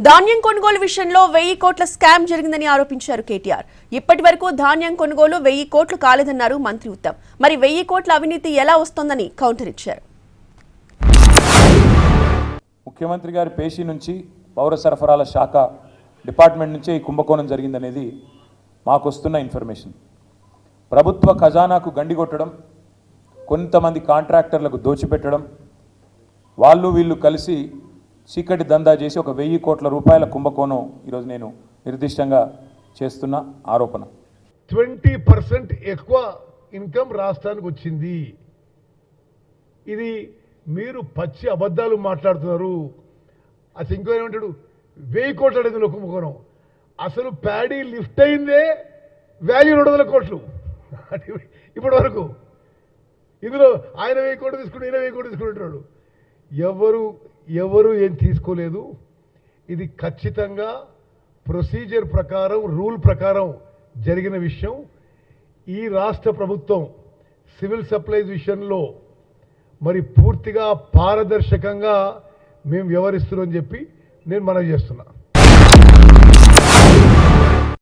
ధాన్యం కొనుగోలు విషయంలో 1000 కోట్ల స్కామ్ జరిగిందని ఆరోపించారు కేటీఆర్. ఇప్పటి వరకు ధాన్యం కొనుగోలు 1000 కోట్లు కాలేదన్నారు మంత్రి ఉత్తమ్. మరి 1000 కోట్ల అవినీతి ఎలా వస్తోందని కౌంటర్ ఇచ్చారు. ముఖ్యమంత్రి గారి పేషీ నుంచి పౌర సరఫరాల శాఖ డిపార్ట్మెంట్ నుంచే ఈ కుంభకోణం జరిగిందనేది మాకు వస్తున్న ఇన్ఫర్మేషన్. ప్రభుత్వ ఖజానాకు గండిగొట్టడం, కొంతమంది కాంట్రాక్టర్లకు దోచిపెట్టడం, వాళ్ళు వీళ్ళు కలిసి చీకటి దందా చేసి ఒక 1000 కోట్ల రూపాయల కుంభకోణం ఈరోజు నేను నిర్దిష్టంగా చేస్తున్న ఆరోపణ. 20% ఎక్కువ ఇన్కమ్ రాష్ట్రానికి వచ్చింది. ఇది మీరు పచ్చి అబద్ధాలు మాట్లాడుతున్నారు. అసలు ఇంకో ఏమంటాడు 1000 కోట్లు అడిగింది కుంభకోణం. అసలు ప్యాడీ లిఫ్ట్ అయిందే వాల్యూ 200 కోట్లు ఇప్పటి వరకు. ఇందులో ఆయన 1000 కోట్లు తీసుకుంటే ఈయన 1000 కోట్లు తీసుకుంటున్నాడు. ఎవరు ఏం తీసుకోలేదు. ఇది ఖచ్చితంగా ప్రొసీజర్ ప్రకారం, రూల్ ప్రకారం జరిగిన విషయం. ఈ రాష్ట్ర ప్రభుత్వం సివిల్ సప్లైస్ విషయంలో మరి పూర్తిగా పారదర్శకంగా మేము వ్యవహరిస్తున్నామని చెప్పి నేను మనవి చేస్తున్నా.